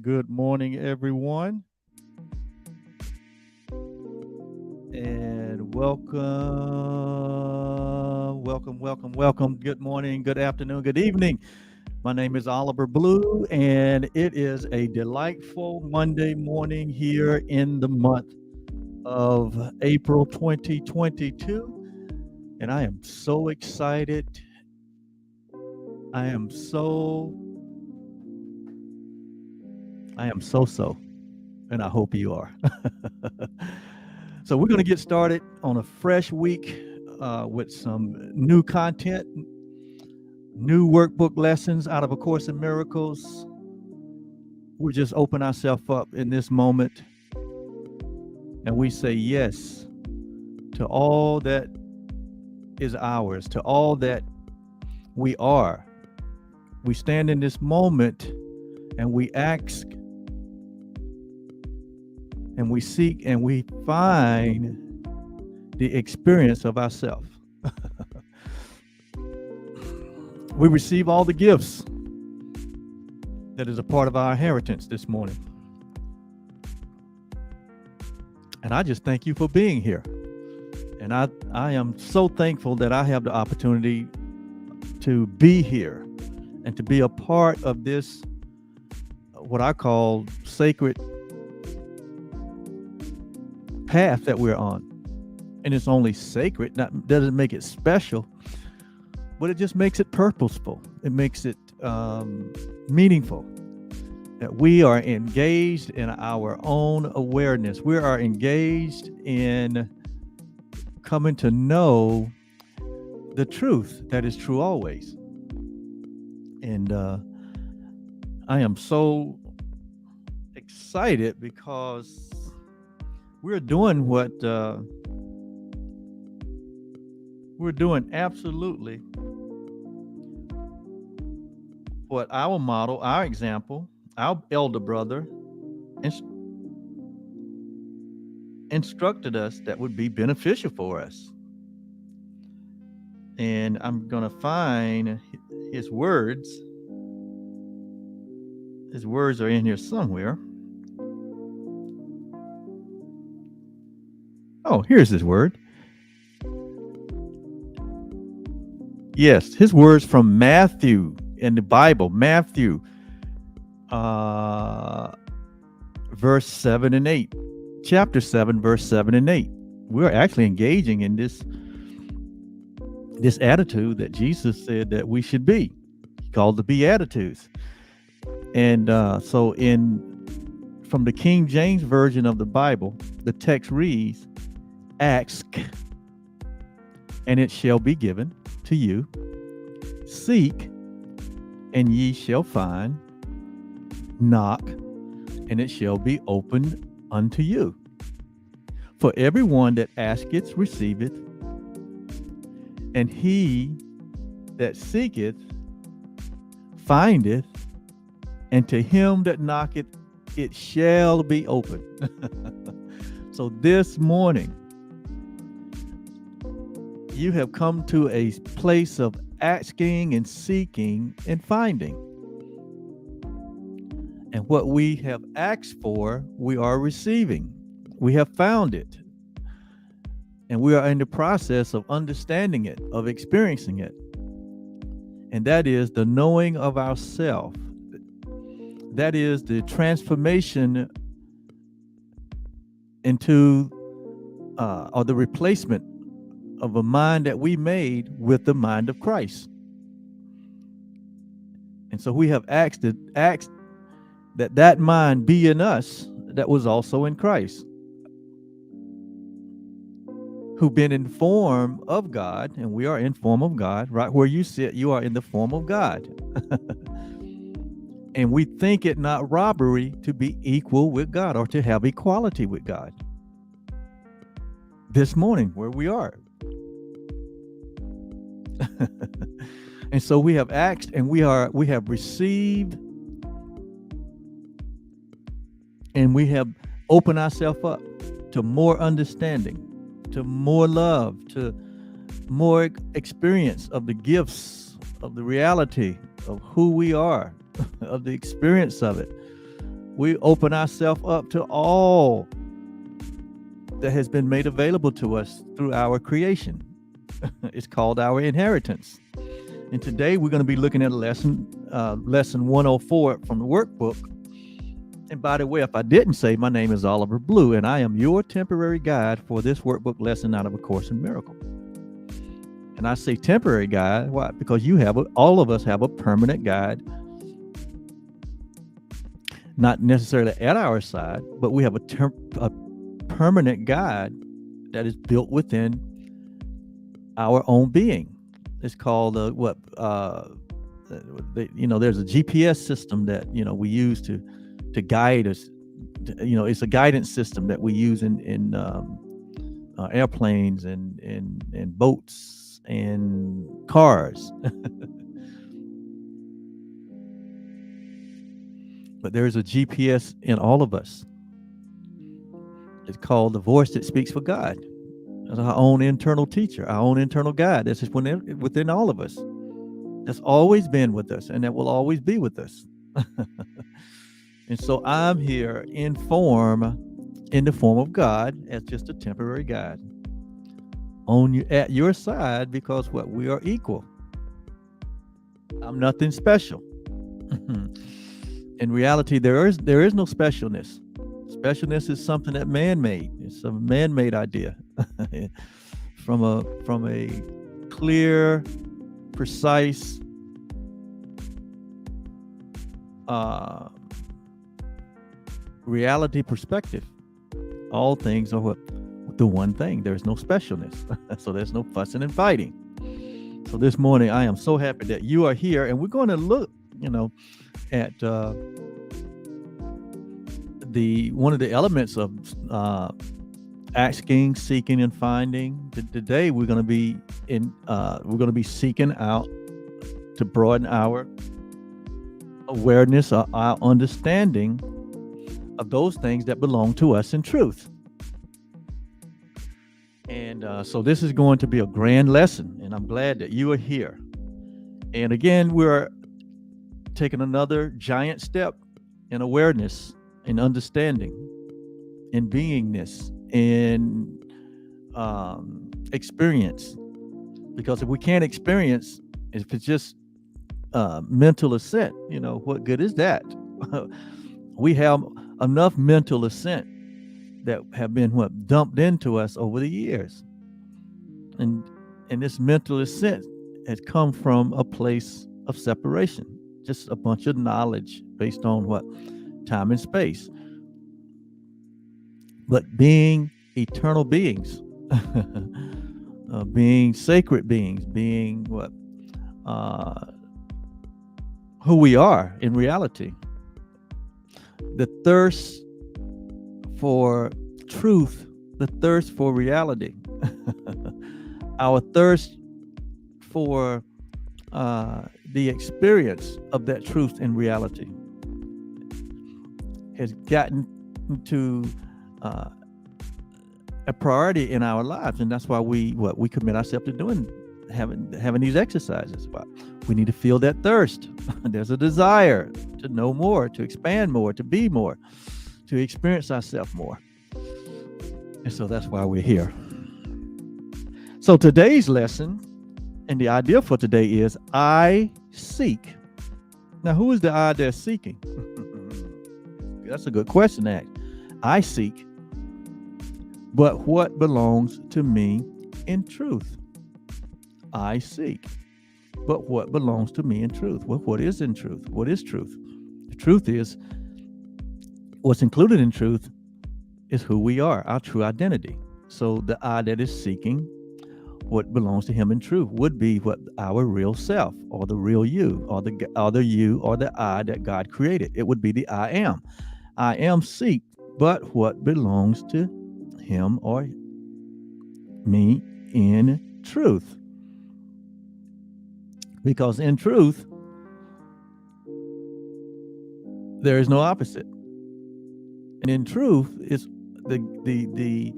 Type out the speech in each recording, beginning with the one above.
Good morning, everyone. And welcome. Good morning, good afternoon, good evening. My name is Oliver Blue, and it is a delightful Monday morning here in the month of April 2022. And I am so excited. I am so, and I hope you are. So we're going to get started on a fresh week with some new content, new workbook lessons out of A Course in Miracles. We just open ourselves up in this moment and we say yes to all that is ours, to all that we are. We stand in this moment and we ask and we seek and we find the experience of ourselves. We receive all the gifts that is a part of our inheritance this morning. And I just thank you for being here. And I am so thankful that I have the opportunity to be here and to be a part of this, what I call sacred path that we're on. And it's only sacred, doesn't make it special, but it just makes it purposeful. It makes it meaningful. That we are engaged in our own awareness. We are engaged in coming to know the truth that is true always. And I am so excited because we're doing what we're doing absolutely what our model, our example, our elder brother instructed us that would be beneficial for us. And I'm going to find his words. His words are in here somewhere. Oh, here's his word. Yes, his words from Matthew in the Bible, Matthew, verse 7 and 8, chapter 7, verse 7 and 8. We're actually engaging in this attitude that Jesus said that we should be. He called the Beatitudes. And so from the King James Version of the Bible, the text reads, "Ask, and it shall be given to you. Seek, and ye shall find. Knock, and it shall be opened unto you. For everyone that asketh receiveth, and he that seeketh findeth, and to him that knocketh it shall be opened." So this morning, you have come to a place of asking and seeking and finding. And what we have asked for, we are receiving. We have found it. And we are in the process of understanding it, of experiencing it. And that is the knowing of ourself. That is the transformation into, or the replacement of a mind that we made with the mind of Christ. And so we have asked that mind be in us that was also in Christ, who been in form of God, and we are in form of God. Right where you sit, you are in the form of God. And we think it not robbery to be equal with God or to have equality with God. This morning, where we are. And so we have asked and we have received, and we have opened ourselves up to more understanding, to more love, to more experience of the gifts, of the reality of who we are, of the experience of it, We open ourselves up to all that has been made available to us through our creation. It's called our inheritance. And today we're going to be looking at lesson 104 from the workbook. And by the way, if I didn't say, my name is Oliver Blue, and I am your temporary guide for this workbook lesson out of A Course in Miracles. And I say temporary guide, why? Because all of us have a permanent guide, not necessarily at our side, but we have a permanent guide that is built within our own being. It's called there's a GPS system that we use to guide us. It's a guidance system that we use in airplanes and boats and cars. But there is a GPS in all of us. It's called the voice that speaks for God. It's our own internal teacher, our own internal guide. That's just within all of us. That's always been with us, and that will always be with us. And so I'm here in the form of God, as just a temporary guide at your side, because we are equal. I'm nothing special. In reality, there is no specialness. Specialness is something that man-made. It's a man-made idea from a clear, precise reality perspective. All things are the one thing. There's no specialness. So there's no fussing and fighting. So this morning, I am so happy that you are here, and we're going to look, at one of the elements of asking, seeking, and finding. Today, we're going to be seeking out to broaden our awareness, our understanding of those things that belong to us in truth. And so this is going to be a grand lesson, and I'm glad that you are here. And again, we're taking another giant step in awareness, in understanding, in beingness, in experience. Because if we can't experience, if it's just mental assent, what good is that? We have enough mental assent that have been dumped into us over the years, and this mental assent has come from a place of separation, just a bunch of knowledge based on time and space. But being eternal beings, being sacred beings, being who we are in reality, the thirst for truth, the thirst for reality, our thirst for the experience of that truth and reality has gotten to a priority in our lives, and that's why we commit ourselves to having these exercises. We need to feel that thirst. There's a desire to know more, to expand more, to be more, to experience ourselves more. And so that's why we're here. So today's lesson, and the idea for today is I seek. Now, who is the I that's seeking? That's a good question to ask. I seek, but what belongs to me in truth? I seek, but what belongs to me in truth? What is in truth? What is truth? The truth is, what's included in truth is who we are, our true identity. So the I that is seeking what belongs to him in truth would be our real self, or the real you, or the you, or the I that God created. It would be the I am. I am seek, but what belongs to him or me in truth. Because in truth, there is no opposite. And in truth, it's the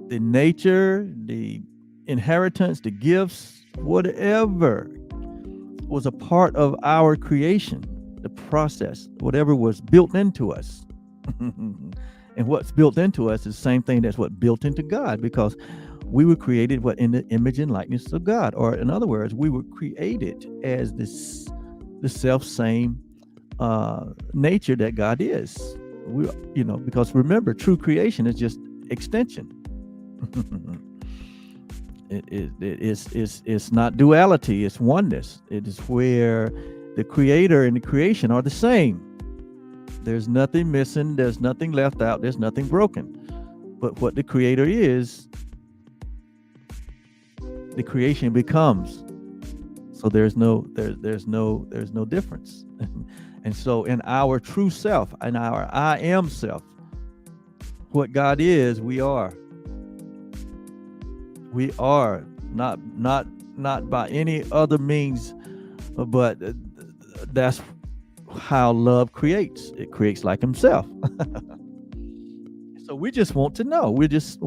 nature, the inheritance, the gifts, whatever was a part of our creation, the process, whatever was built into us And what's built into us is the same thing that's what built into God, because we were created what in the image and likeness of God, or in other words, we were created as the self same nature that God is. We, because remember, true creation is just extension. It's not duality, it's oneness. It is where the creator and the creation are the same. There's nothing missing, there's nothing left out, there's nothing broken. But what the creator is, the creation becomes. So there's no difference. And so in our true self, in our I am self, what God is, we are. We are not by any other means, but that's how love creates. It creates like himself. So we just want to know. We're just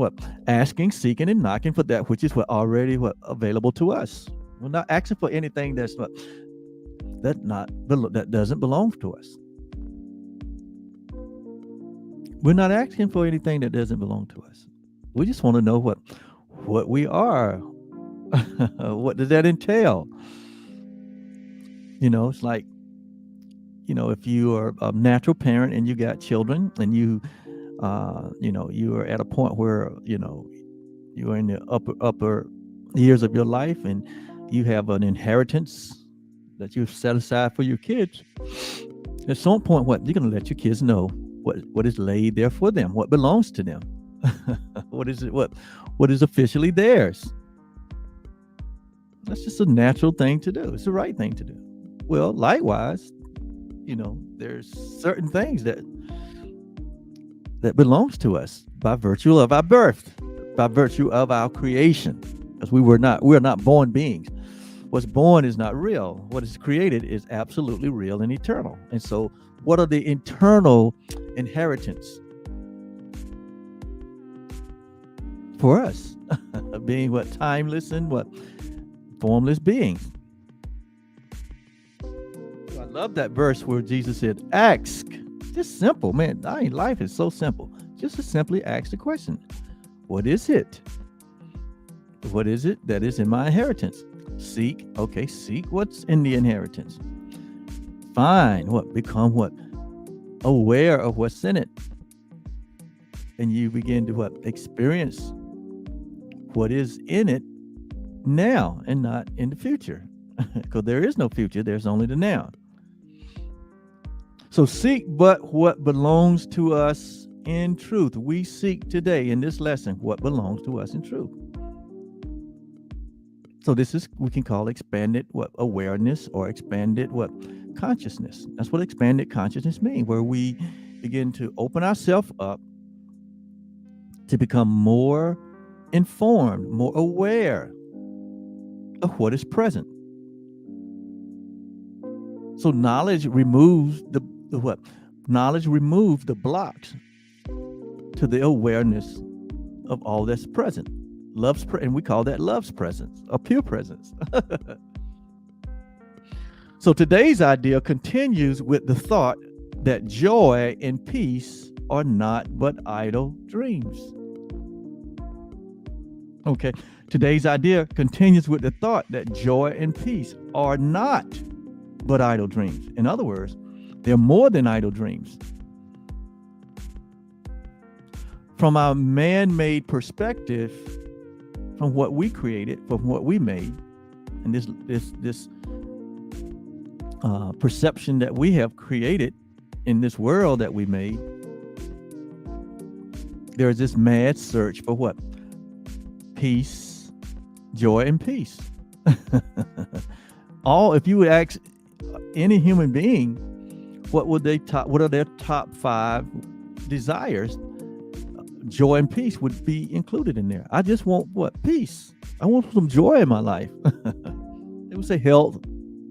asking, seeking, and knocking for that which is already available to us. We're not asking for anything that doesn't belong to us. We're not asking for anything that doesn't belong to us. We just want to know what we are. What does that entail? It's like, if you are a natural parent and you got children, and you are at a point where you are in the upper years of your life, and you have an inheritance that you've set aside for your kids. At some point, you're going to let your kids know what is laid there for them, what belongs to them. What is officially theirs. That's just a natural thing to do. It's the right thing to do. Well, likewise, there's certain things that belongs to us by virtue of our birth, by virtue of our creation, because we're not born beings. What's born is not real. What is created is absolutely real and eternal. And so what are the internal inheritance for us? Being timeless and formless beings. I love that verse where Jesus said, ask. Just simple, man. Life is so simple. Just to simply ask the question, what is it? What is it that is in my inheritance? Seek. Okay, seek what's in the inheritance. Find become aware of what's in it. And you begin to experience what is in it now and not in the future. Because there is no future, there's only the now. So seek but what belongs to us in truth. We seek today in this lesson what belongs to us in truth. So this is, we can call expanded awareness, or expanded consciousness. That's what expanded consciousness means, where we begin to open ourselves up to become more informed, more aware of what is present. So knowledge removes knowledge removes the blocks to the awareness of all that's present. And we call that love's presence, a pure presence. So today's idea continues with the thought that joy and peace are not but idle dreams. Okay, today's idea continues with the thought that joy and peace are not but idle dreams. In other words, they're more than idle dreams. From our man-made perspective, from what we created, from what we made, and this perception that we have created in this world that we made, there's this mad search for peace, joy, and peace. If you would ask any human being, what are their top 5 desires? Joy and peace would be included in there. I just want peace. I want some joy in my life. They would say health,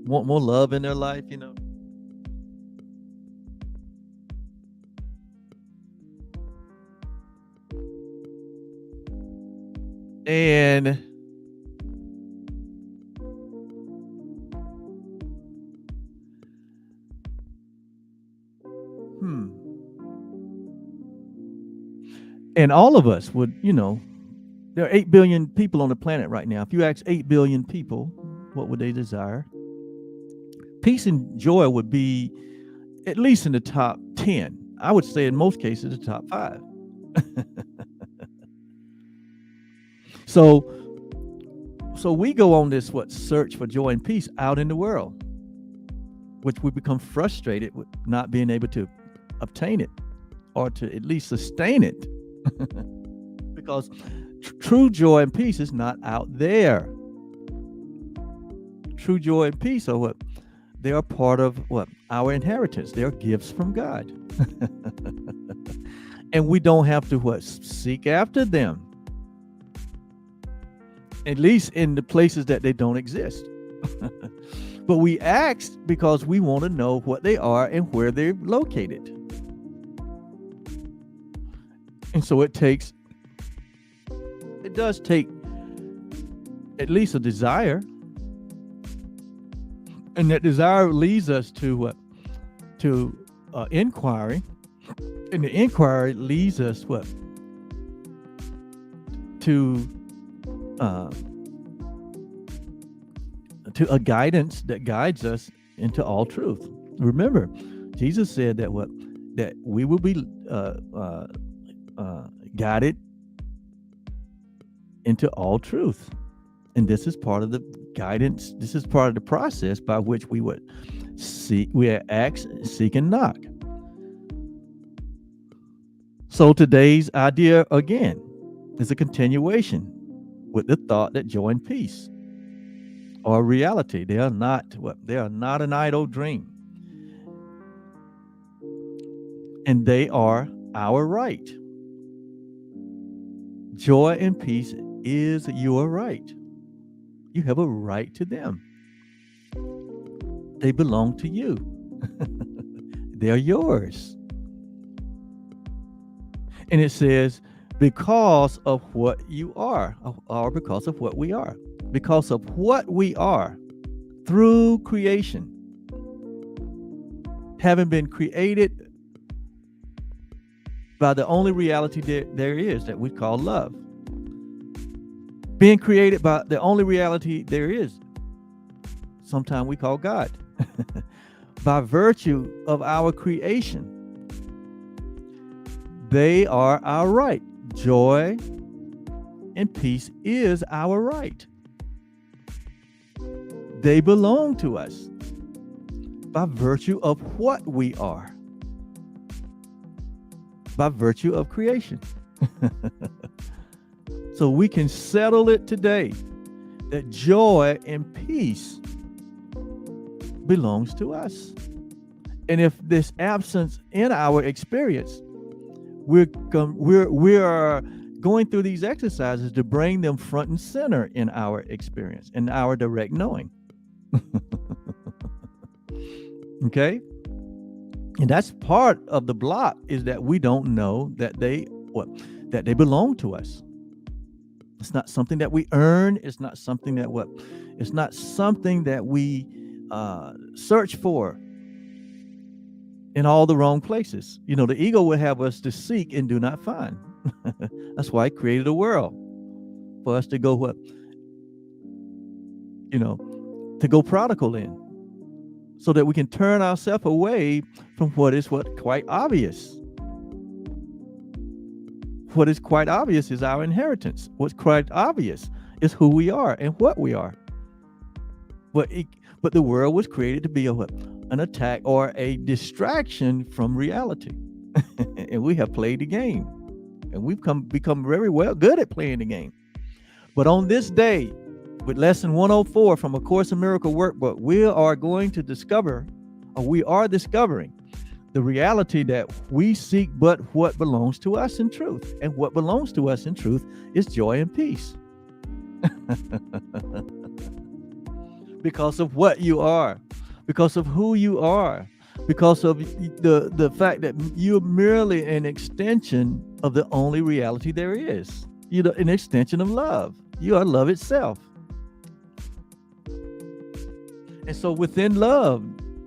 want more love in their life, And And all of us would, there are 8 billion people on the planet right now. If you ask 8 billion people, what would they desire? Peace and joy would be at least in the top 10. I would say in most cases, the top 5. So we go on this search for joy and peace out in the world, which we become frustrated with not being able to obtain it or to at least sustain it. Because true joy and peace is not out there. True joy and peace are what? They are part of what? Our inheritance. They are gifts from God. And we don't have to seek after them. At least in the places that they don't exist. But we ask because we want to know what they are and where they're located. And so it does take at least a desire. And that desire leads us to inquiry. And the inquiry leads us to a guidance that guides us into all truth. Remember, Jesus said that we will be guided into all truth. And this is part of the guidance. This is part of the process by which we would ask, seek, and knock. So today's idea, again, is a continuation with the thought that joy and peace are reality. They are not an idle dream. And they are our right. Joy and peace is your right. You have a right to them. They belong to you. They're yours. And it says, because of what you are, or because of what we are. Because of what we are through creation. Having been created by the only reality there is, that we call love. Being created by the only reality there is, sometimes we call God. By virtue of our creation, they are our right. Joy and peace is our right. They belong to us by virtue of what we are, by virtue of creation. So we can settle it today that joy and peace belongs to us. And if this absence in our experience, we are going through these exercises to bring them front and center in our experience, in our direct knowing. Okay? And that's part of the block, is that we don't know that they belong to us. It's not something that we earn. It's not something that it's not something that we search for in all the wrong places. The ego will have us to seek and do not find. That's why it created a world for us to go to go prodigal in, so that we can turn ourselves away from what is quite obvious. What is quite obvious is our inheritance. What's quite obvious is who we are and what we are. But the world was created to be an attack or a distraction from reality. And we have played the game. And we've become very good at playing the game. But on this day, with lesson 104 from A Course in Miracles workbook, we are discovering the reality that we seek but what belongs to us in truth. And what belongs to us in truth is joy and peace. Because of what you are, because of who you are, because of the fact that you're merely an extension of the only reality there is. You're an extension of love. You are love itself. And so within love,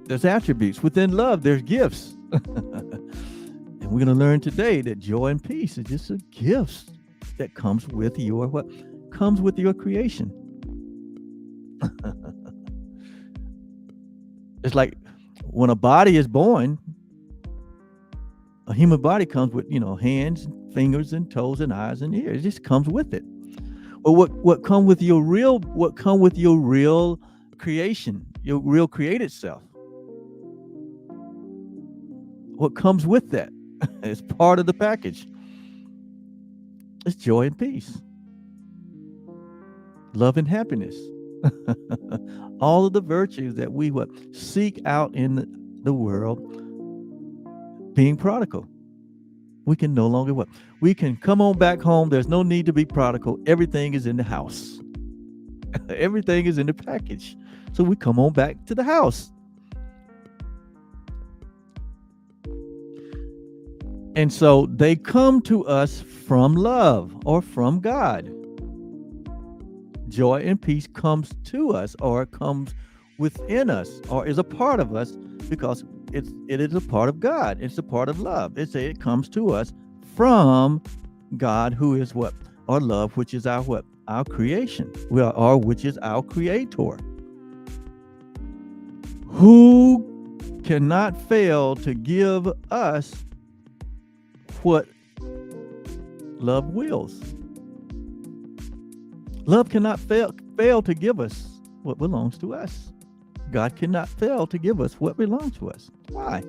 there's attributes. Within love, there's gifts. And we're going to learn today that joy and peace is just a gift that comes with your creation. It's like when a body is born, a human body comes with, hands, fingers, and toes, and eyes and ears. It just comes with it. Or what come with your real creation, your real created self? What comes with that? It's part of the package. It's joy and peace, love and happiness. All of the virtues that we seek out in the world, being prodigal. We can no longer we can come on back home. There's no need to be prodigal. Everything is in the house. Everything is in the package. So we come on back to the house. And so they come to us from love or from God. Joy and peace comes to us, or comes within us, or is a part of us, because it is a part of God. It's a part of love. It comes to us from God, who is our love, which is our creation. Which is our creator, who cannot fail to give us what love wills. Love cannot fail to give us what belongs to us. God cannot fail to give us what belongs to us. Why?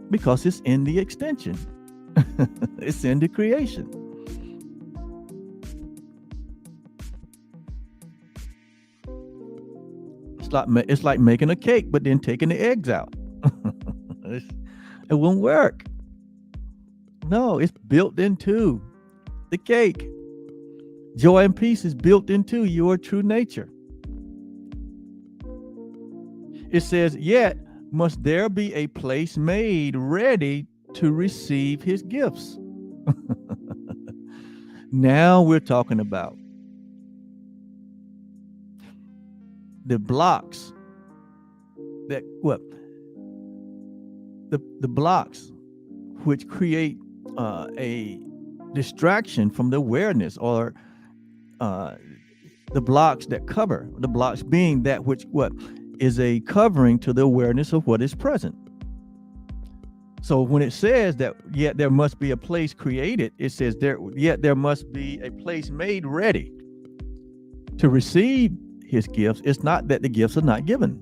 Because it's in the extension. It's in the creation. It's like making a cake, but then taking the eggs out. It won't work. No, it's built into the cake. Joy and peace is built into your true nature. It says, yet must there be a place made ready to receive his gifts. Now we're talking about the blocks that the blocks which create a distraction from the awareness, or the blocks that cover, the blocks being that which is a covering to the awareness of what is present. So when it says that yet there must be a place created, it says yet there must be a place made ready to receive his gifts. It's not that the gifts are not given.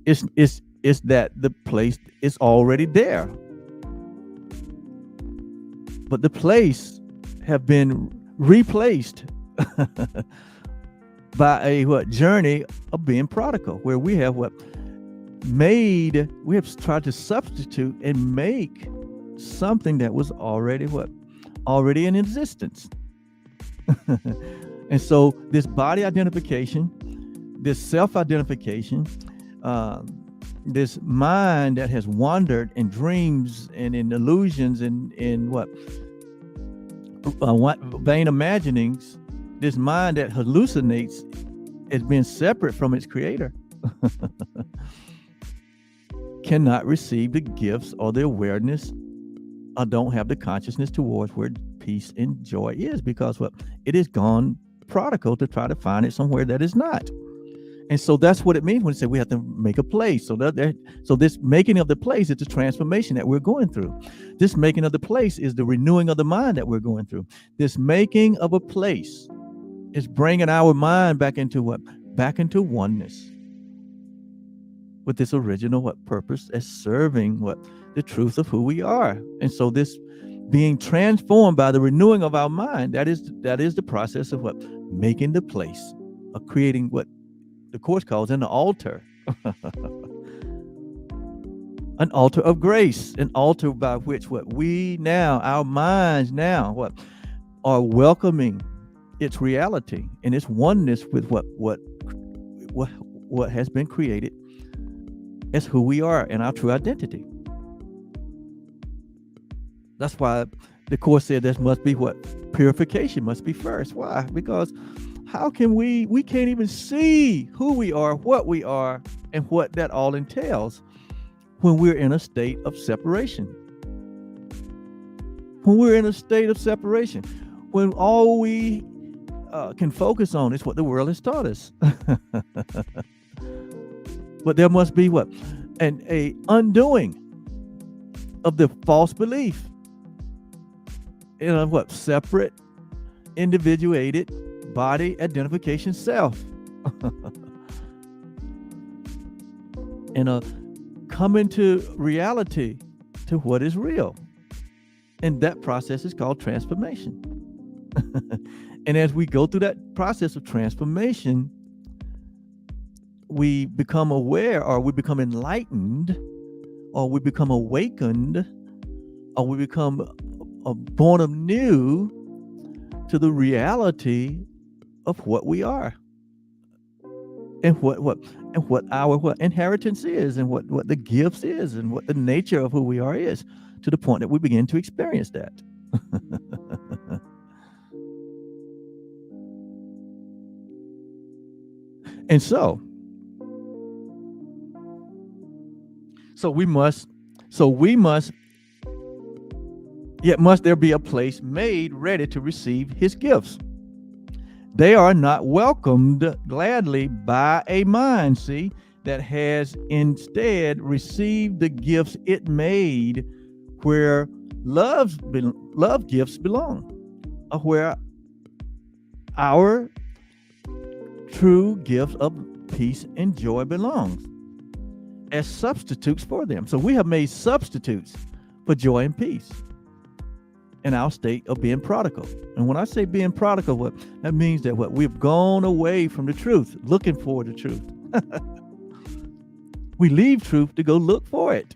It's that the place is already there. But the place have been replaced by a journey of being prodigal, where we have tried to substitute and make something that was already in existence. And so this body identification, this self-identification, this mind that has wandered in dreams and in illusions and in vain imaginings, this mind that hallucinates has been separate from its creator, cannot receive the gifts or the awareness, or don't have the consciousness towards where peace and joy is, because it is gone prodigal to try to find it somewhere that is not. And so that's what it means when it said we have to make a place. So this making of the place is the transformation that we're going through. This making of the place is the renewing of the mind that we're going through. This making of a place is bringing our mind back into oneness with this original purpose, as serving the truth of who we are. And so this being transformed by the renewing of our mind, that is the process of making the place, of creating what the Course calls an altar. An altar of grace, an altar by which we now, our minds now, are welcoming its reality and its oneness with what has been created as who we are and our true identity. That's why the Course said there must be purification must be first. Why? Because how can we can't even see who we are, what we are, and what that all entails when we're in a state of separation. when we're in a state of separation, when all we can focus on is what the world has taught us. But there must be what? A undoing of the false belief in a what? Separate, individuated body identification self. And come into reality to what is real. And that process is called transformation. And as we go through that process of transformation, we become aware, or we become enlightened, or we become awakened, or we become born anew to the reality of what we are, and what our inheritance is, and what the gifts is, and what the nature of who we are is, to the point that we begin to experience that. And so we must, yet must there be a place made ready to receive his gifts. They are not welcomed gladly by a mind, see, that has instead received the gifts it made where love gifts belong, or where our true gift of peace and joy belongs, as substitutes for them. So we have made substitutes for joy and peace in our state of being prodigal. And when I say being prodigal, that means that we've gone away from the truth, looking for the truth. We leave truth to go look for it,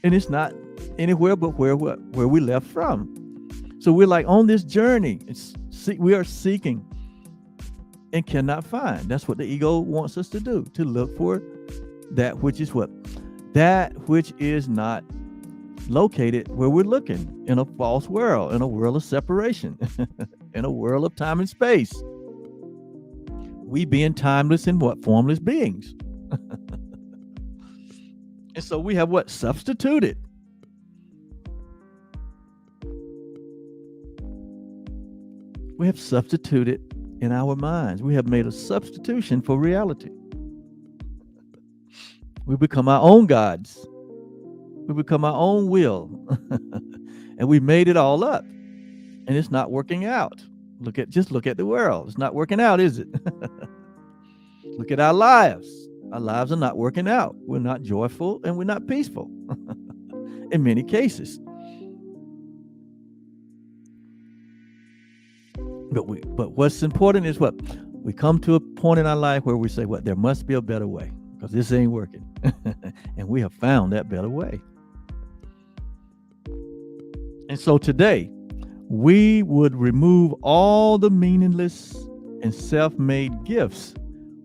and it's not anywhere but where we left from. So we're like on this journey. We are seeking and cannot find. That's what the ego wants us to do, to look for that which is what? That which is not located where we're looking, in a false world, in a world of separation, in a world of time and space. We being timeless and formless beings. And so we have substituted. We have substituted in our minds. We have made a substitution for reality. We become our own gods. We become our own will. And we made it all up. And it's not working out. Just look at the world. It's not working out, is it? Look at our lives. Our lives are not working out. We're not joyful and we're not peaceful in many cases. But what's important is we come to a point in our life where we say, there must be a better way, because this ain't working. And we have found that better way. And so today, we would remove all the meaningless and self-made gifts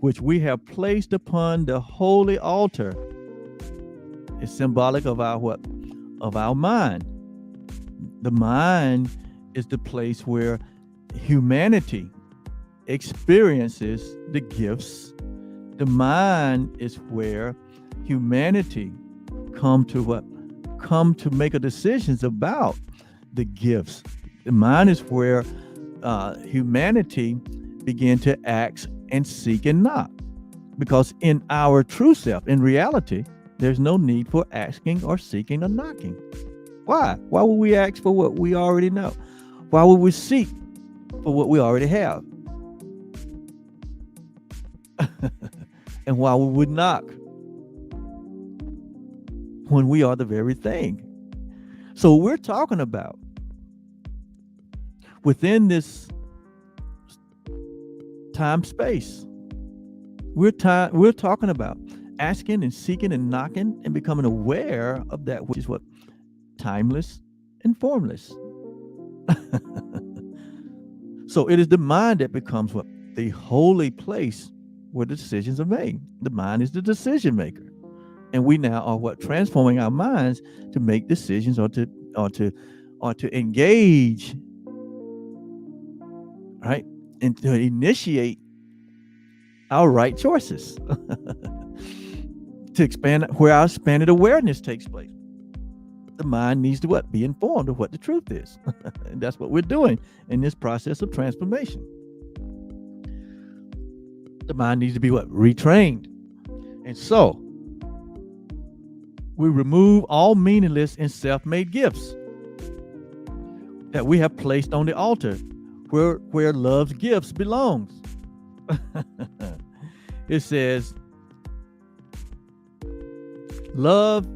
which we have placed upon the holy altar. It's symbolic of our mind. The mind is the place where humanity experiences the gifts. The mind is where humanity come to make a decisions about the gifts. The mind is where humanity begin to act and seek and knock, because in our true self, in reality, there's no need for asking or seeking or knocking. Why would we ask for what we already know? Why would we seek for what we already have? And why we would knock when we are the very thing? So we're talking about, within this time space, we're talking about asking and seeking and knocking and becoming aware of that which is timeless and formless. So it is the mind that becomes the holy place where the decisions are made. The mind is the decision maker, and we now are transforming our minds to make decisions or to engage, right, and to initiate our right choices, to expand where our expanded awareness takes place. The mind needs to what? Be informed of what the truth is. And that's what we're doing in this process of transformation. The mind needs to be what? Retrained. And so we remove all meaningless and self-made gifts that we have placed on the altar where love's gifts belongs. It says, love,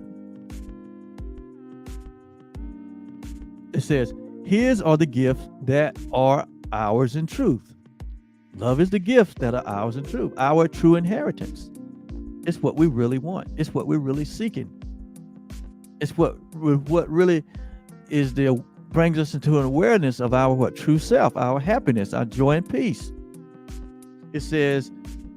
it says, his are the gifts that are ours in truth. Love is the gifts that are ours in truth, our true inheritance. It's what we really want. It's what we're really seeking. It's what really is brings us into an awareness of our what? True self, our happiness, our joy and peace. It says,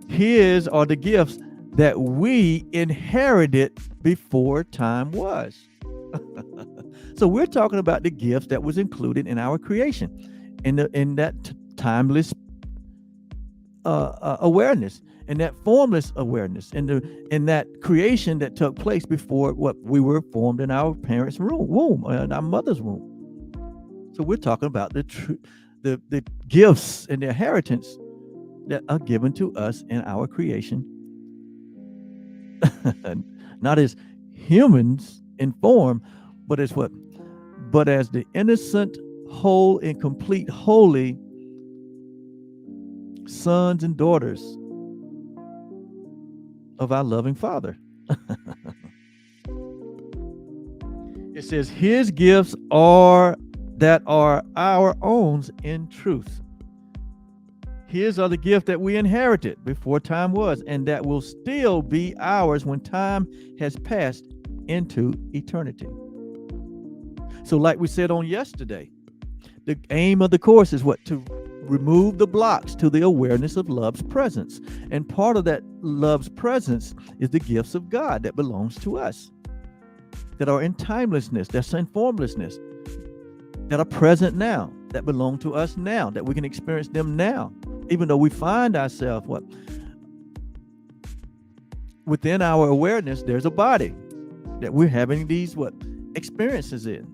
his are the gifts that we inherited before time was. So we're talking about the gifts that was included in our creation, in that timeless awareness, and that formless awareness, and in that creation that took place before what we were formed in our parents' womb, in our mother's womb. So we're talking about the gifts and the inheritance that are given to us in our creation, not as humans in form, but as what? But as the innocent, whole, and complete, holy sons and daughters of our loving Father. It says, his gifts are our own in truth. His are the gift that we inherited before time was, and that will still be ours when time has passed into eternity. So like we said on yesterday, the aim of the course is what? To remove the blocks to the awareness of love's presence. And part of that love's presence is the gifts of God that belongs to us, that are in timelessness, that's in formlessness, that are present now, that belong to us now, that we can experience them now, even though we find ourselves what? Within our awareness, there's a body that we're having these what? Experiences in,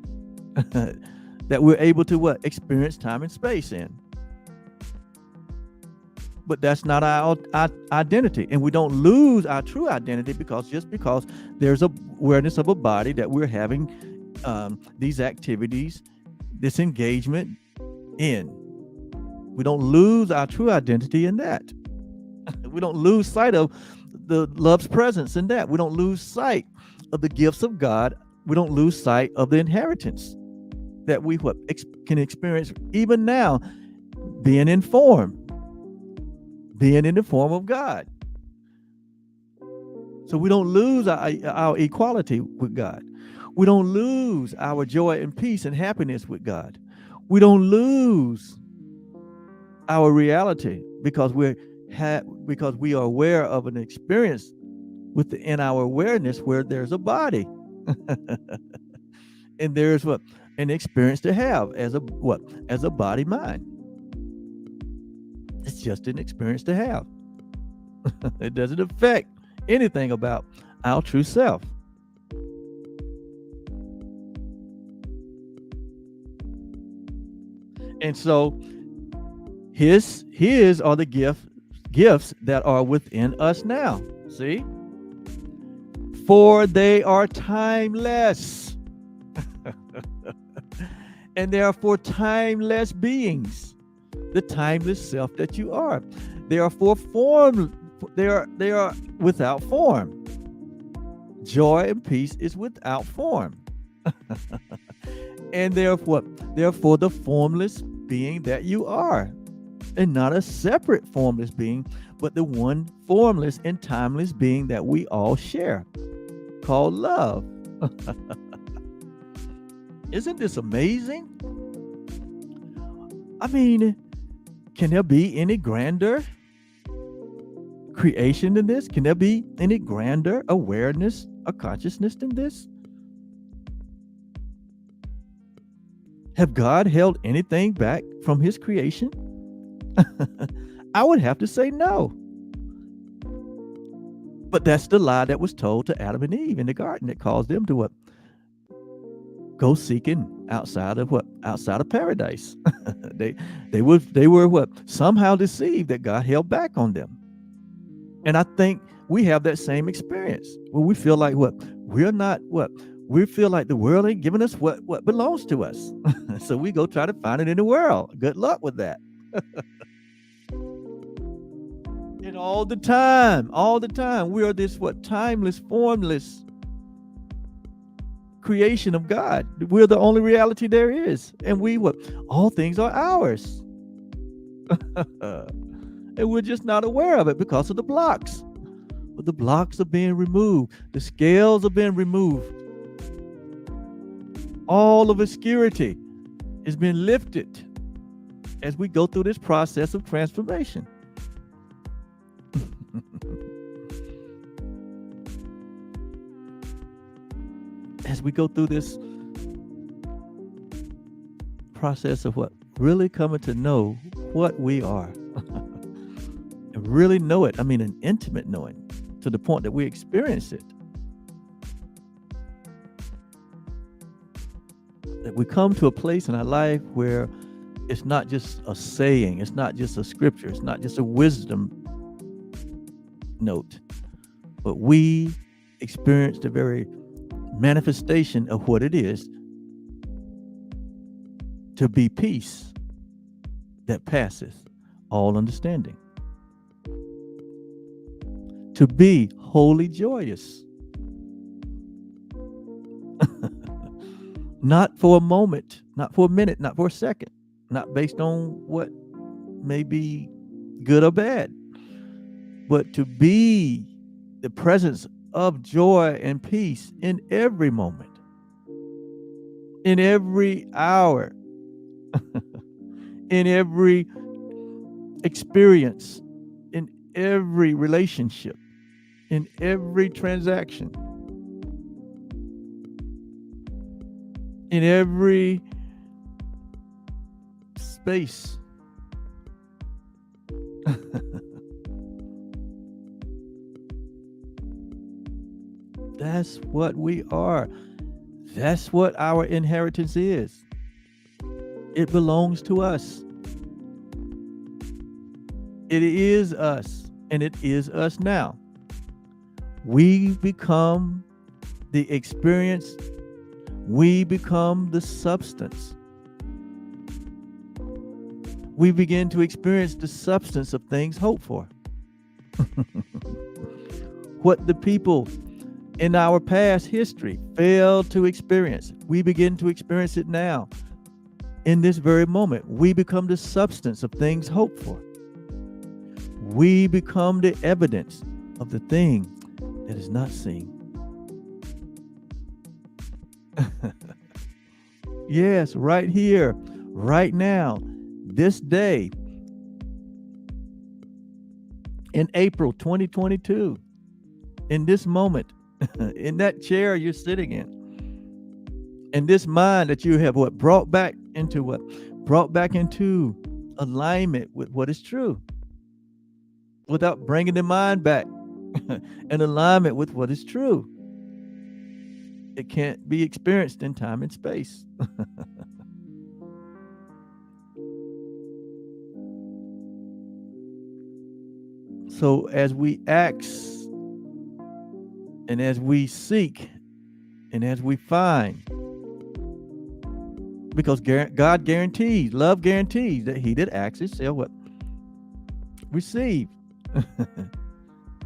that we're able to what? Experience time and space in. But that's not our identity, and we don't lose our true identity because there's a awareness of a body that we're having these activities, this engagement in. We don't lose our true identity in that. We don't lose sight of the love's presence in that. We don't lose sight of the gifts of God. We don't lose sight of the inheritance that we can experience even now, being in the form of God. So we don't lose our equality with God. We don't lose our joy and peace and happiness with God. We don't lose our reality because we are aware of an experience within our awareness where there's a body. And there's what? An experience to have as a body mind. It's just an experience to have. It doesn't affect anything about our true self. And so his are the gifts that are within us now. See? For they are timeless. And they are for timeless beings. The timeless self that you are. They are for form. They are without form. Joy and peace is without form. And therefore the formless being that you are, and not a separate formless being, but the one formless and timeless being that we all share, called love. Isn't this amazing? I mean, can there be any grander creation than this? Can there be any grander awareness or consciousness than this? Have God held anything back from his creation? I would have to say no. But that's the lie that was told to Adam and Eve in the garden that caused them to what? go seeking outside of what? Outside of paradise. they were what? Somehow deceived that God held back on them. And I think we have that same experience where we feel like what? We're not what? We feel like the world ain't giving us what belongs to us. So we go try to find it in the world. Good luck with that. And all the time, we are this what? Timeless, formless creation of God. We're the only reality there is. And we what? All things are ours. And we're just not aware of it because of the blocks. But the blocks are being removed. The scales are being removed. All of obscurity is being lifted as we go through this process of transformation. As we go through this process of what? Really coming to know what we are. And really know it. I mean, an intimate knowing to the point that we experience it. That we come to a place in our life where it's not just a saying, it's not just a scripture, it's not just a wisdom note, but we experience the very manifestation of what it is to be peace that passeth all understanding. To be wholly joyous. Not for a moment, not for a minute, not for a second, not based on what may be good or bad, but to be the presence of joy and peace in every moment, in every hour, in every experience, in every relationship, in every transaction, in every space. That's what we are. That's what our inheritance is. It belongs to us. It is us, and it is us now. We become the experience. We become the substance. We begin to experience the substance of things hoped for. What the people in our past history failed to experience, we begin to experience it now. In this very moment, we become the substance of things hoped for. We become the evidence of the thing that is not seen. Yes, right here, right now, this day, in April 2022, in this moment, in that chair you're sitting in this mind that you have brought back into alignment with what is true, without bringing the mind back in alignment with what is true. It can't be experienced in time and space. So as we ask, and as we seek, and as we find, because God guarantees, love guarantees that he that asks shall what? Receive.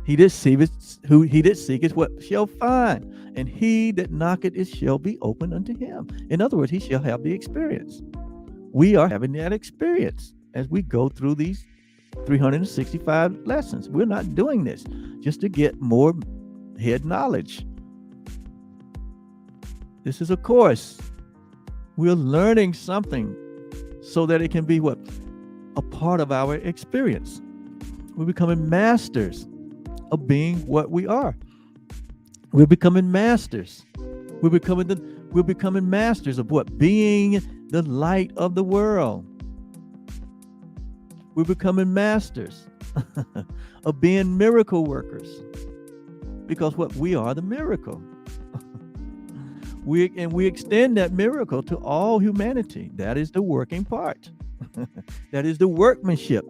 He that seeketh what shall find, and he that knocketh it shall be opened unto him. In other words, he shall have the experience. We are having that experience as we go through these 365 lessons. We're not doing this just to get more head knowledge. This is a course. We're learning something so that it can be what? A part of our experience. We're becoming masters of being what we are. We're becoming masters. We're becoming masters of what? Being the light of the world. We're becoming masters of being miracle workers. Because what? We are the miracle. We extend that miracle to all humanity. That is the working part. That is the workmanship.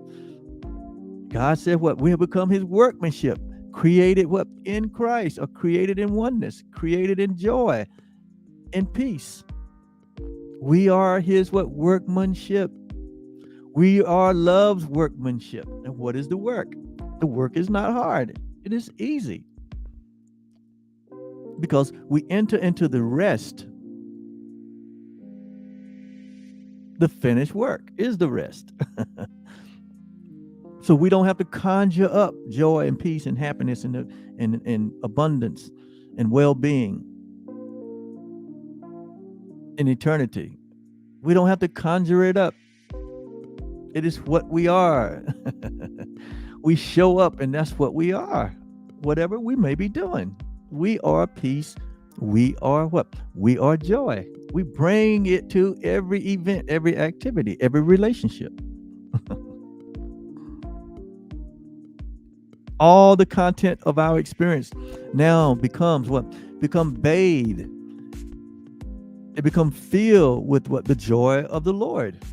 God said what? We have become his workmanship, created what? In Christ, or created in oneness, created in joy and peace. We are his what? Workmanship. We are love's workmanship. And what is the work? The work is not hard. It is easy. Because we enter into the rest. The finished work is the rest. So we don't have to conjure up joy and peace and happiness and abundance and well-being in eternity. We don't have to conjure it up. It is what we are. We show up and that's what we are. Whatever we may be doing. We are peace. We are what? We are joy. We bring it to every event, every activity, every relationship. All the content of our experience now becomes what? Become bathed. It becomes filled with what? The joy of the Lord.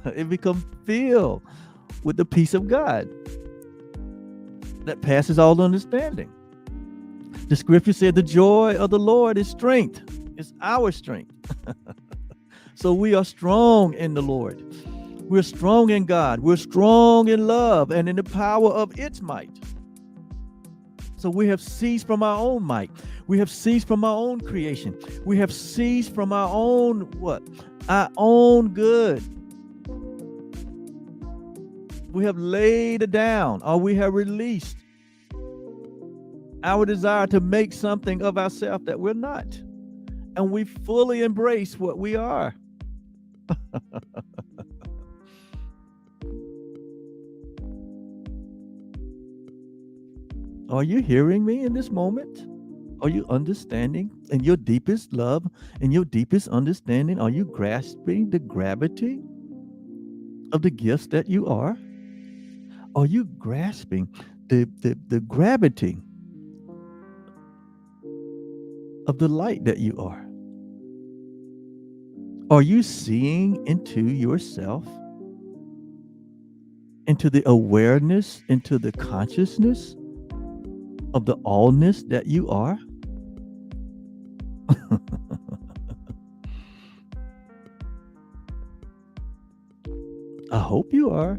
It becomes filled with the peace of God that passes all understanding. The scripture said the joy of the Lord is strength. It's our strength. So we are strong in the Lord. We're strong in God. We're strong in love and in the power of its might. So we have ceased from our own might. We have ceased from our own creation. We have ceased from our own what? Our own good. We have laid it down, or we have released our desire to make something of ourselves that we're not. And we fully embrace what we are. Are you hearing me in this moment? Are you understanding in your deepest love, in your deepest understanding? Are you grasping the gravity of the gifts that you are? Are you grasping the gravity of the light that you are? Are you seeing into yourself, into the awareness, into the consciousness of the allness that you are? I hope you are.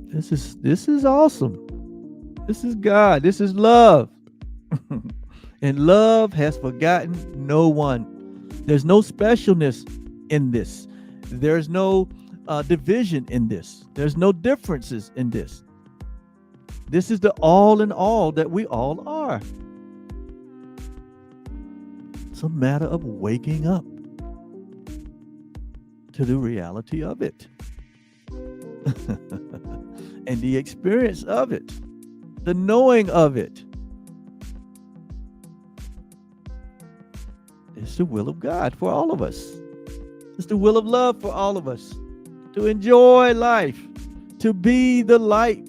This is awesome. This is God. This is love. And love has forgotten no one. There's no specialness in this. There's no division in this. There's no differences in this. This is the all in all that we all are. It's a matter of waking up to the reality of it. And the experience of it. The knowing of it. It's the will of God for all of us. It's the will of love for all of us. To enjoy life. To be the light.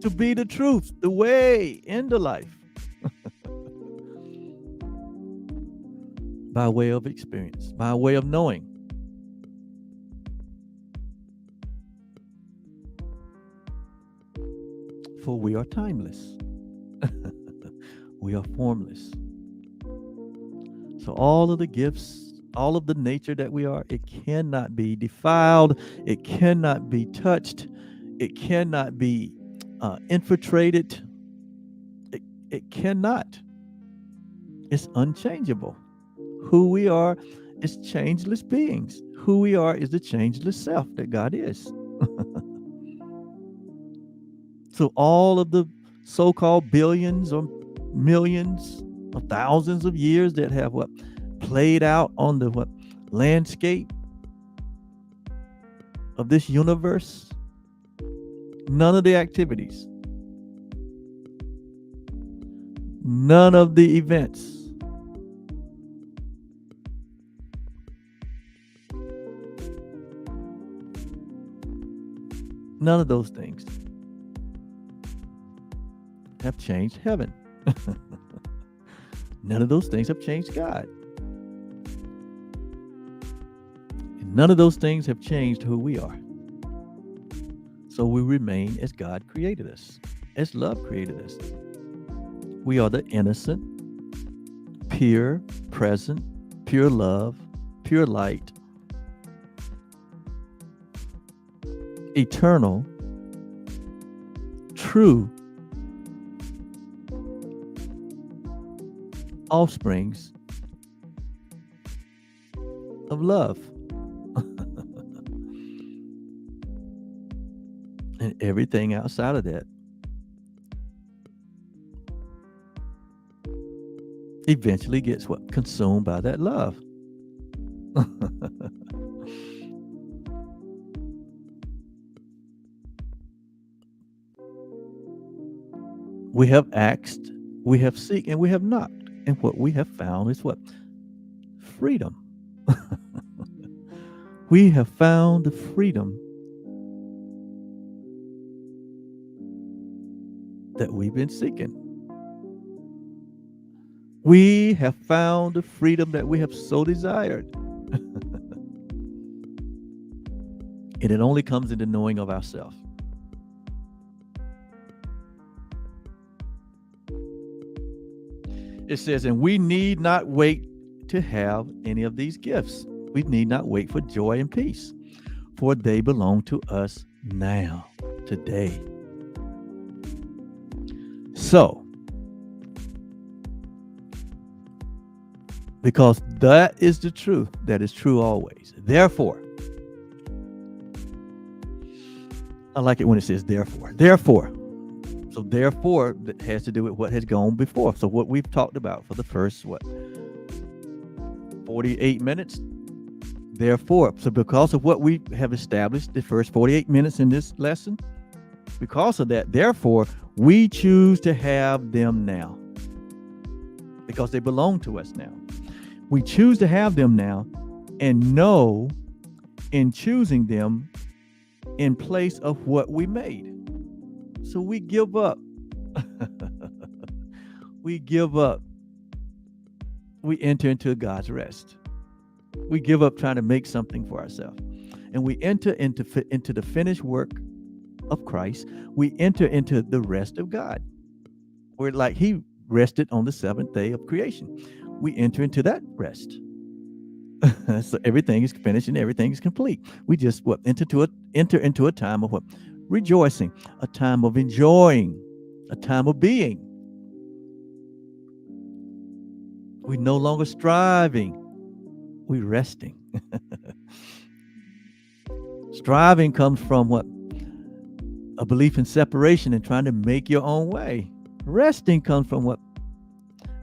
To be the truth. The way into life. By way of experience. By way of knowing. For we are timeless. We are formless. So all of the gifts, all of the nature that we are, it cannot be defiled. It cannot be touched. It cannot be infiltrated. It cannot. It's unchangeable. Who we are is changeless beings. Who we are is the changeless self that God is. So all of the so-called billions or millions of thousands of years that have what played out on the what landscape of this universe, none of the activities, none of the events, none of those things have changed heaven. None of those things have changed God. And none of those things have changed who we are. So we remain as God created us, as love created us. We are the innocent, pure, present, pure love, pure light, eternal, true offsprings of love. And everything outside of that eventually gets what? Consumed by that love. We have asked, we have seeked, and we have knocked. And what we have found is what? Freedom. We have found the freedom that we've been seeking. We have found the freedom that we have so desired. And it only comes in the knowing of ourselves. It says, and we need not wait to have any of these gifts. We need not wait for joy and peace, for they belong to us now, today. So, because that is the truth, that is true always. Therefore, I like it when it says therefore. Therefore. So therefore, that has to do with what has gone before. So what we've talked about for the first, 48 minutes. Therefore, so because of what we have established the first 48 minutes in this lesson, because of that, therefore, we choose to have them now. Because they belong to us now. We choose to have them now and know in choosing them in place of what we made. So we give up. We give up. We enter into God's rest. We give up trying to make something for ourselves. And we enter into the finished work of Christ. We enter into the rest of God. Where like he rested on the seventh day of creation. We enter into that rest. So everything is finished and everything is complete. We just enter into a time of rejoicing, a time of enjoying, a time of being. We no longer striving, we resting. Striving comes from a belief in separation and trying to make your own way. Resting comes from what?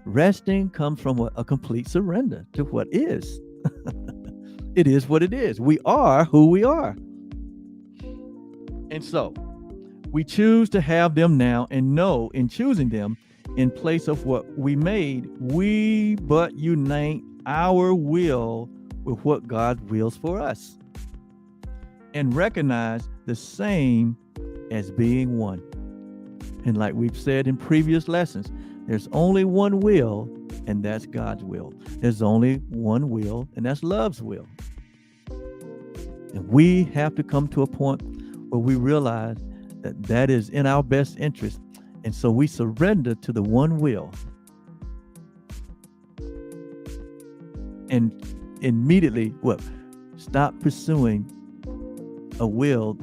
Resting comes from a complete surrender to what is. It is what it is. We are who we are. And so we choose to have them now and know in choosing them in place of what we made, we but unite our will with what God wills for us and recognize the same as being one. And like we've said in previous lessons, there's only one will, and that's God's will. There's only one will, and that's love's will. And we have to come to a point where we realize that is in our best interest. And so we surrender to the one will. And immediately, stop pursuing a will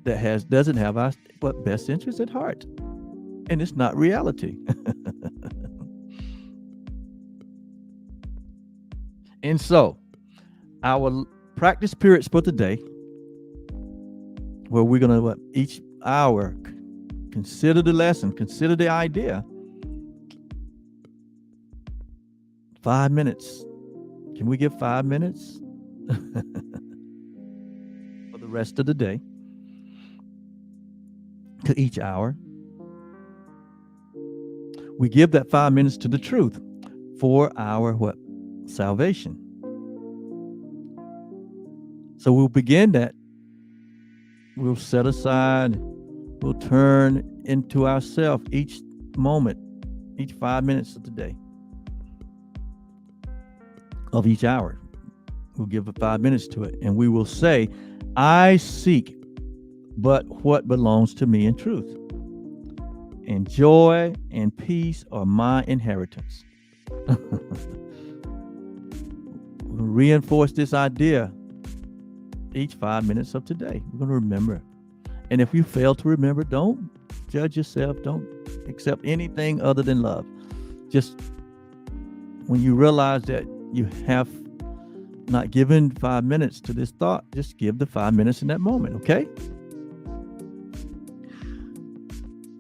that doesn't have our best interest at heart. And it's not reality. And so, our practice periods for today, where we're going to each hour consider the lesson, consider the idea. 5 minutes. Can we give 5 minutes for the rest of the day to each hour? We give that 5 minutes to the truth for our salvation. So we'll begin that. We'll set aside, we'll turn into ourselves each moment, each 5 minutes of the day, of each hour. We'll give it 5 minutes to it, and we will say, I seek but what belongs to me in truth. And joy and peace are my inheritance. Reinforce this idea each 5 minutes of today. We're going to remember. And if you fail to remember, don't judge yourself. Don't accept anything other than love. Just when you realize that you have not given 5 minutes to this thought, just give the 5 minutes in that moment, okay?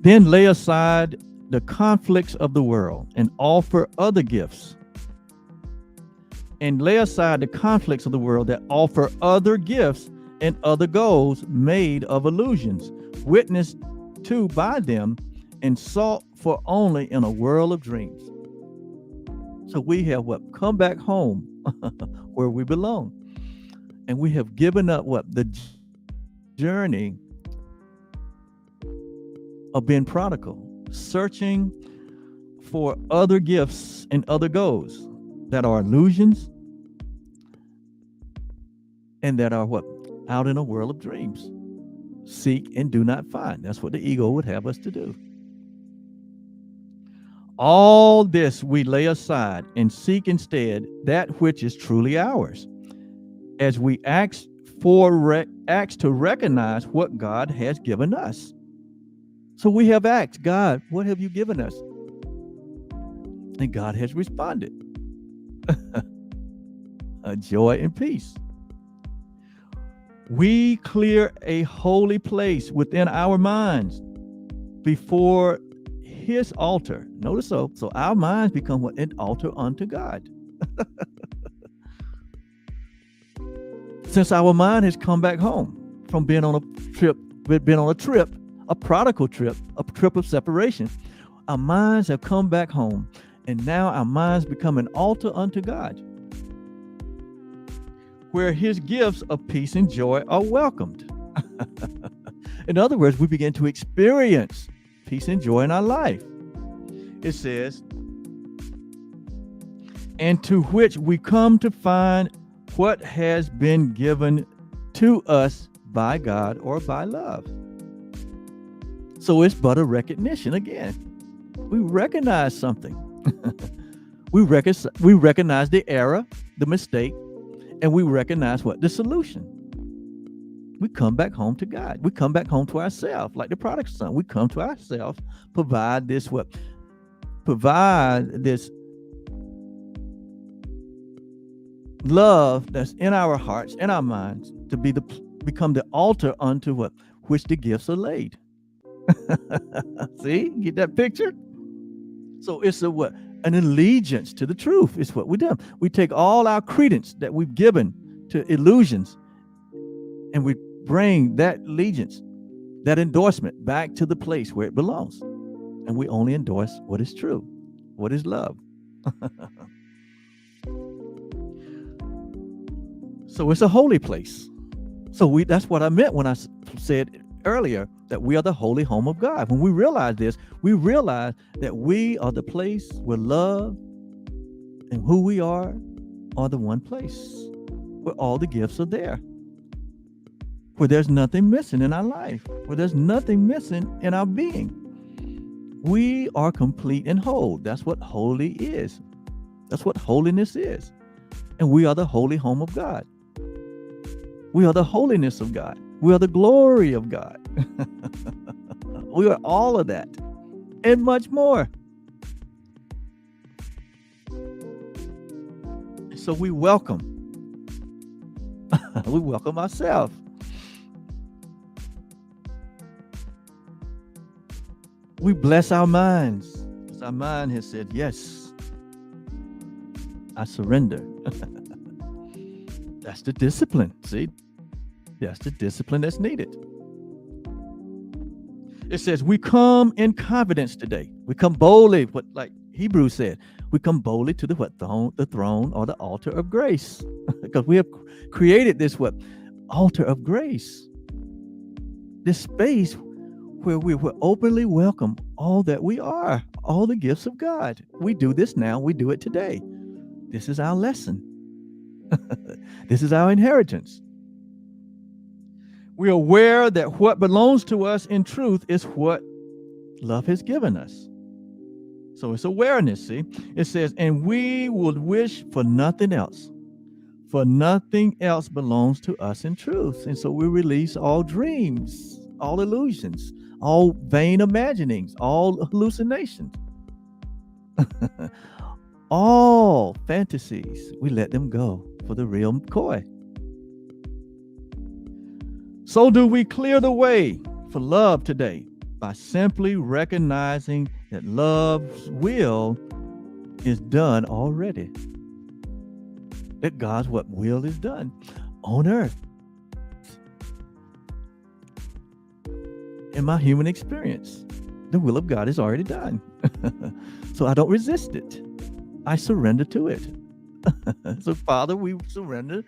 Then lay aside the conflicts of the world and offer other gifts. And lay aside the conflicts of the world that offer other gifts and other goals made of illusions, witnessed to by them and sought for only in a world of dreams. So we have come back home where we belong. And we have given up the journey of being prodigal, searching for other gifts and other goals that are illusions and that are out in a world of dreams. Seek and do not find. That's what the ego would have us to do. All this we lay aside and seek instead that which is truly ours, as we ask to recognize what God has given us. So we have asked, God, what have you given us? And God has responded. Joy and peace. We clear a holy place within our minds before his altar. Notice so our minds become an altar unto God. Since our mind has come back home from being on a trip, a prodigal trip, a trip of separation, our minds have come back home, and now our minds become an altar unto God, where his gifts of peace and joy are welcomed. In other words, we begin to experience peace and joy in our life. It says, and to which we come to find what has been given to us by God or by love. So it's but a recognition again. We recognize something. we recognize the error, the mistake, and we recognize the solution. We come back home to God. We come back home to ourselves, like the prodigal son. We come to ourselves, provide this love that's in our hearts, in our minds, to become the altar unto which the gifts are laid. See, get that picture? So it's an allegiance to the truth. It's what we do. We take all our credence that we've given to illusions, and we bring that allegiance, that endorsement, back to the place where it belongs. And we only endorse what is true, what is love. So it's a holy place. So that's what I meant when I said earlier that we are the holy home of God. When we realize this, we realize that we are the place where love and who we are the one place where all the gifts are there, where there's nothing missing in our life, where there's nothing missing in our being. We are complete and whole. That's what holy is. That's what holiness is. And we are the holy home of God. We are the holiness of God. We are the glory of God. We are all of that and much more. So we welcome ourselves. We bless our minds, because our mind has said, yes, I surrender. That's the discipline. See, that's the discipline that's needed. It says we come in confidence today. We come boldly, like Hebrews said, we come boldly to the throne or the altar of grace, because we have created this altar of grace, this space where we will openly welcome all that we are, all the gifts of God. We do this now. We do it today. This is our lesson. This is our inheritance. We are aware that what belongs to us in truth is what love has given us. So it's awareness, see? It says, and we would wish for nothing else. For nothing else belongs to us in truth. And so we release all dreams, all illusions, all vain imaginings, all hallucinations, all fantasies. We let them go for the real McCoy. So do we clear the way for love today by simply recognizing that love's will is done already. That God's will is done on earth. In my human experience, the will of God is already done. So I don't resist it. I surrender to it. So Father, we surrender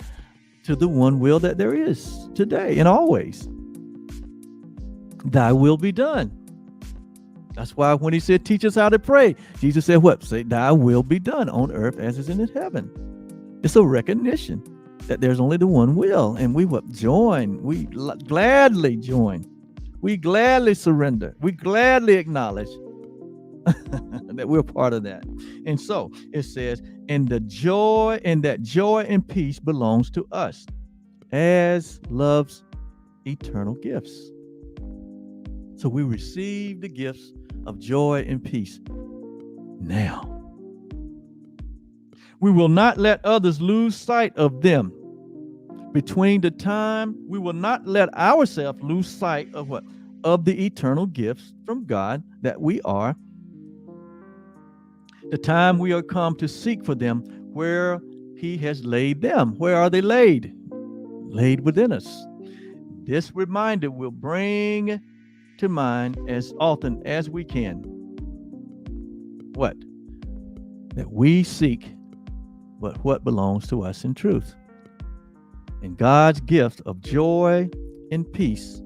to the one will that there is today and always. Thy will be done. That's why when he said, teach us how to pray, Jesus said what? Say, thy will be done on earth as is in heaven. It's a recognition that there's only the one will. And we what? Join. We gladly join. We gladly surrender. We gladly acknowledge that we're part of that. And so it says, and that joy and peace belongs to us as love's eternal gifts. So we receive the gifts of joy and peace now. We will not let others lose sight of them. Between the time, we will not let ourselves lose sight of what? Of the eternal gifts from God that we are. The time we are come to seek for them where he has laid them. Where are they laid? Laid within us. This reminder will bring to mind as often as we can. What? That we seek what belongs to us in truth. And God's gift of joy and peace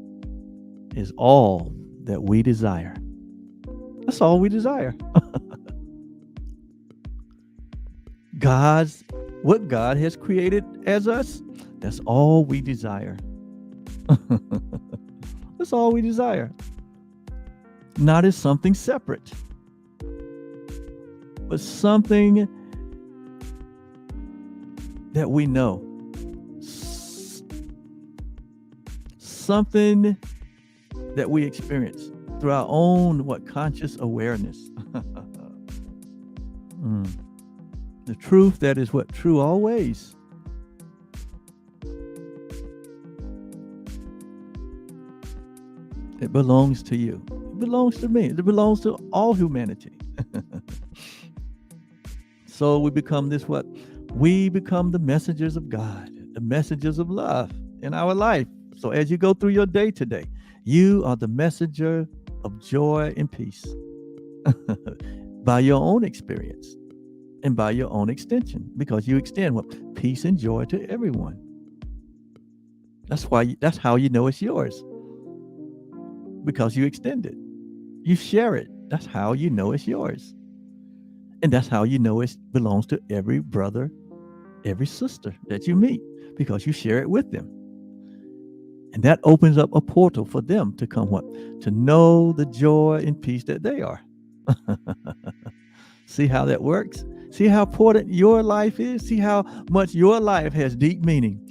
is all that we desire. That's all we desire. What God has created as us, that's all we desire. That's all we desire. Not as something separate, but something that we know. Something that we experience through our own conscious awareness. The truth that is what? True always. It belongs to you. It belongs to me. It belongs to all humanity. So we become this what? We become the messengers of God, the messengers of love in our life. So as you go through your day today, you are the messenger of joy and peace by your own experience and by your own extension, because you extend what? Peace and joy to everyone. That's how you know it's yours, because you extend it. You share it. That's how you know it's yours. And that's how you know it belongs to every brother, every sister that you meet, because you share it with them. And that opens up a portal for them to come what? To know the joy and peace that they are. See how that works? See how important your life is? See how much your life has deep meaning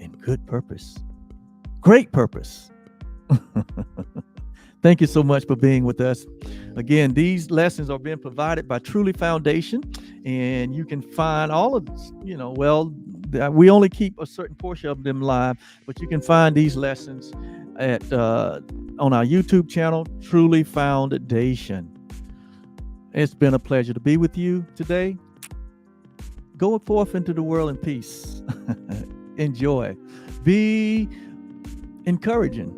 and good purpose. Great purpose. Thank you so much for being with us. Again, these lessons are being provided by Truly Foundation, and you can find all of this, we only keep a certain portion of them live, but you can find these lessons at on our YouTube channel, Truly Foundation. It's been a pleasure to be with you today. Go forth into the world in peace. Enjoy. Be encouraging.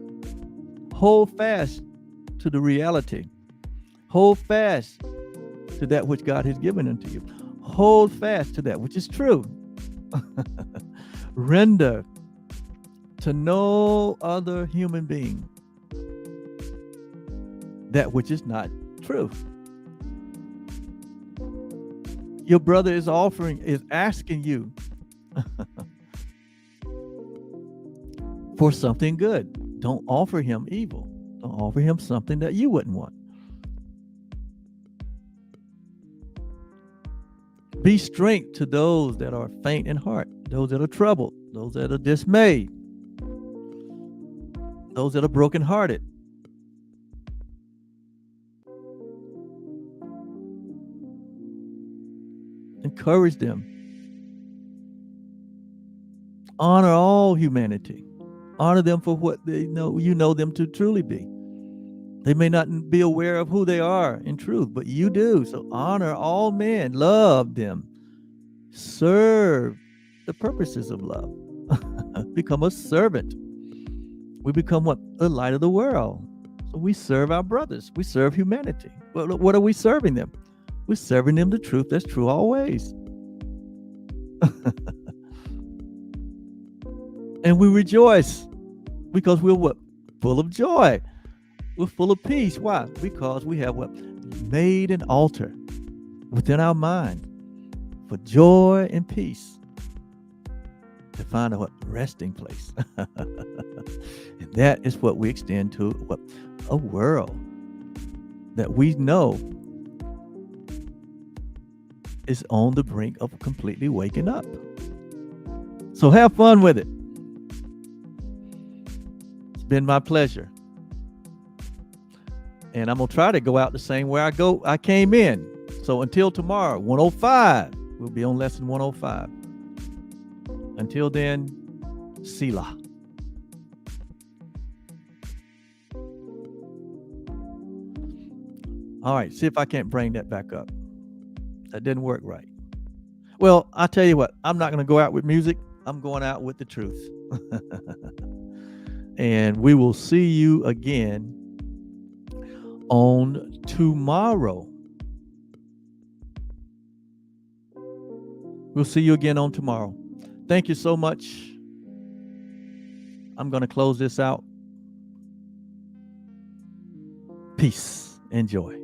Hold fast to the reality. Hold fast to that which God has given unto you. Hold fast to that which is true. Render to no other human being that which is not true. Your brother is asking you for something good. Don't offer him evil. Don't offer him something that you wouldn't want. Be strength to those that are faint in heart, those that are troubled, those that are dismayed, those that are brokenhearted. Encourage them. Honor all humanity. Honor them for what you know them to truly be. They may not be aware of who they are in truth, but you do. So honor all men, love them, serve the purposes of love. Become a servant. We become what? The light of the world. So we serve our brothers. We serve humanity. What are we serving them? We're serving them the truth that's true always. And we rejoice because we're what? Full of joy. We're full of peace. Why? Because we have what? Made an altar within our mind for joy and peace, to find a what? Resting place. And that is what we extend to what? A world that we know is on the brink of completely waking up. So have fun with it. It's been my pleasure. And I'm going to try to go out the same way I came in. So until tomorrow, 105, we'll be on lesson 105. Until then, Selah. All right, see if I can't bring that back up. That didn't work right. Well, I'll tell you what, I'm not going to go out with music. I'm going out with the truth. And we will see you again on tomorrow. We'll see you again on tomorrow. Thank you so much. I'm going to close this out. Peace and joy.